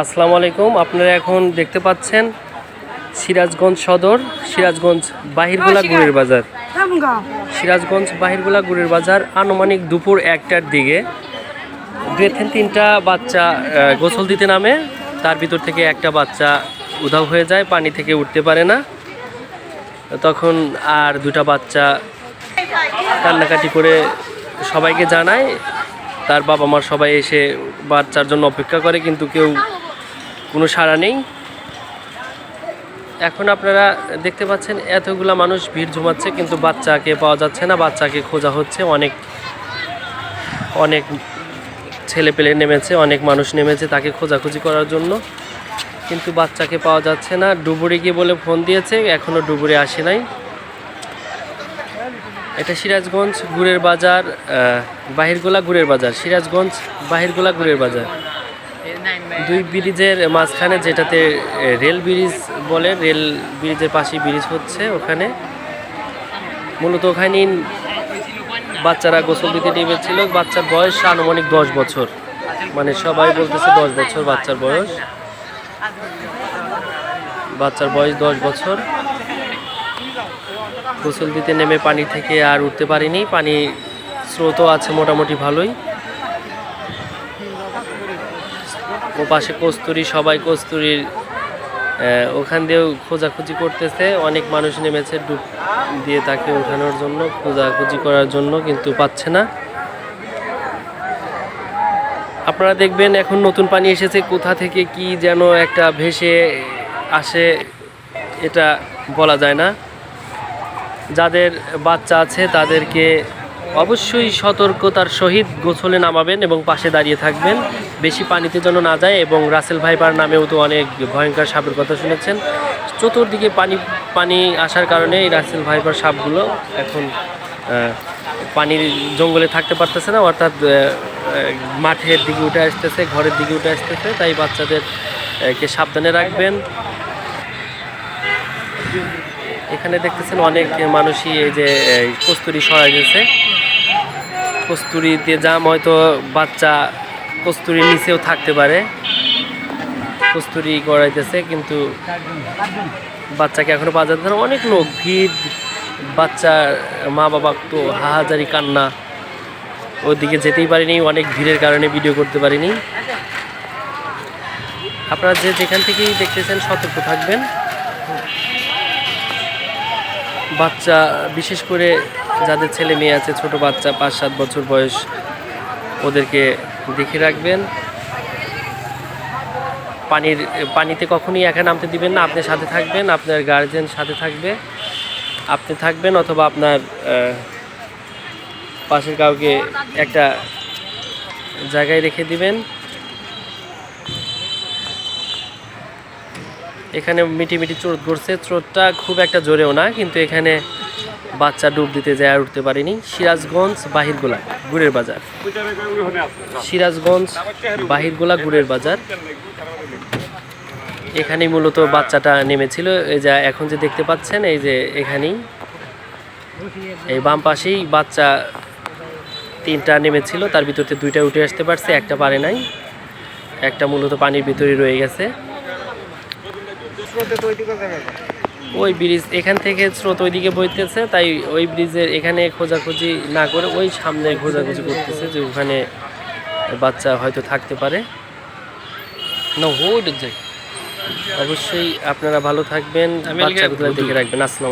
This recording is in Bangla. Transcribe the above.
আসসালামু আলাইকুম। আপনারা এখন দেখতে পাচ্ছেন সিরাজগঞ্জ সদর, সিরাজগঞ্জ বাহিরগোলা গুড়ের বাজার। সিরাজগঞ্জ বাহিরগোলা গুড়ের বাজার আনুমানিক দুপুর 1টার দিকে 2-3টা বাচ্চা গোসল দিতে নামে। তার ভিতর থেকে একটা বাচ্চা উধাও হয়ে যায়, পানি থেকে উঠতে পারে না। তখন আর দুটা বাচ্চা কান্নাকাটি করে সবাইকে জানায়। তার বাবা মার সবাই এসে বাচ্চার জন্য অপেক্ষা করে, কিন্তু কেউ কোনো সাড়া নেই। এখন আপনারা দেখতে পাচ্ছেন এতগুলা মানুষ ভিড় জমাচ্ছে, কিন্তু বাচ্চাকে পাওয়া যাচ্ছে না। বাচ্চাকে খোঁজা হচ্ছে, অনেক ছেলে পেলে নেমেছে, অনেক মানুষ নেমেছে তাকে খোঁজাখুঁজি করার জন্য, কিন্তু বাচ্চাকে পাওয়া যাচ্ছে না। ডুবুরি গিয়ে বলে ফোন দিয়েছে, এখনও ডুবুরি আসে নাই। এটা সিরাজগঞ্জ গুড়ের বাজার, বাহিরগোলা গুড়ের বাজার, সিরাজগঞ্জ বাহিরগোলা গুড়ের বাজার। দুই ব্রিজের মাঝখানে, যেটাতে রেল ব্রিজ বলে, রেল ব্রিজের পাশে ব্রিজ হচ্ছে, ওখানে মূলত ওখানেই বাচ্চারা গোসল দিতে নেমেছিল। বাচ্চার বয়স আনুমানিক 10 বছর, মানে সবাই বলতেছে 10 বছর বাচ্চার বয়স। বাচ্চার বয়স 10 বছর। গোসল দিতে নেমে পানি থেকে আর উঠতে পারিনি। পানি স্রোতও আছে মোটামুটি ভালোই। ও পাশে কস্তুরী, সবাই কস্তুরীর ওখান দিয়েও খোঁজাখুঁজি করতেছে। অনেক মানুষ নেমেছে ডুব দিয়ে তাকে উঠানোর জন্য, খোঁজাখুঁজি করার জন্য, কিন্তু পাচ্ছে না। আপনারা দেখবেন এখন নতুন পানি এসেছে, কোথা থেকে কি যেন একটা ভেসে আসে, এটা বলা যায় না। যাদের বাচ্চা আছে তাদেরকে অবশ্যই সতর্কতার সহিত গোসলে নামাবেন এবং পাশে দাঁড়িয়ে থাকবেন, বেশি পানিতে যেন না যায়। এবং রাসেল ভাইপার নামেও তো অনেক ভয়ঙ্কর সাপের কথা শুনেছেন। চতুর্দিকে পানি আসার কারণে এই রাসেল ভাইপার সাপগুলো এখন পানির জঙ্গলে থাকতে পারতেছে না, অর্থাৎ মাঠের দিকে উঠে আসতেছে, ঘরের দিকে উঠে আসতেছে। তাই বাচ্চাদেরকে সাবধানে রাখবেন। এখানে দেখতেছেন অনেক মানুষই এই যে কস্তুরি সরাই দিয়েছে। কস্তুরিতে জাম, হয়তো বাচ্চা কস্তুরির নিচেও থাকতে পারে, কস্তুরি করাইতেছে, কিন্তু বাচ্চাকে এখনো পাওয়া যাচ্ছে না। অনেক লোক ভিড়, বাচ্চার মা বাবা তো হাহাজারি কান্না। ওইদিকে যেতেই পারিনি, অনেক ভিড়ের কারণে ভিডিও করতে পারিনি। আপনারা যেখান থেকেই দেখতেছেন সতর্ক থাকবেন। বাচ্চা, বিশেষ করে যাদের ছেলে মেয়ে আছে, ছোট বাচ্চা 5-7 বছর বয়স, ওদেরকে দেখে রাখবেন। পানিতে কখনই একা নামতে দিবেন না। আপনি সাথে থাকবেন, আপনার গার্জেন সাথে থাকবে, আপনি থাকবেন, অথবা আপনার পাশের কাউকে একটা জায়গায় রেখে দিবেন। এখানে মিটি স্রোত ঘুরছে, স্রোতটা খুব একটা জোরেও না, কিন্তু এখানে বাচ্চা ডুব দিতে যায় আর উঠতে পারেনি। সিরাজগঞ্জ বাহিরগোলা গুড়ের বাজার, সিরাজগঞ্জ বাহিরগোলা গুড়ের বাজার। এখানেই মূলত বাচ্চাটা নেমেছিল। এই যে এখন যে দেখতে পাচ্ছেন, এই যে এখানেই, এই বাম পাশেই বাচ্চা 3টা নেমেছিল। তার ভিতরে 2টা উঠে আসতে পারছে, একটা পারে নাই। একটা মূলত পানির ভিতরে রয়ে গেছে। ওই ব্রিজ, এখান থেকে স্রোত ওইদিকে বইতেছে, তাই ওই ব্রিজের এখানে খোঁজাখুঁজি না করে ওই সামনে খোঁজাখুঁজি করতেছে, যে ওখানে বাচ্চা হয়তো থাকতে পারে না। অবশ্যই আপনারা ভালো থাকবেন, বাচ্চাগুলো দেখে রাখবেন। আসসালামু আলাইকুম।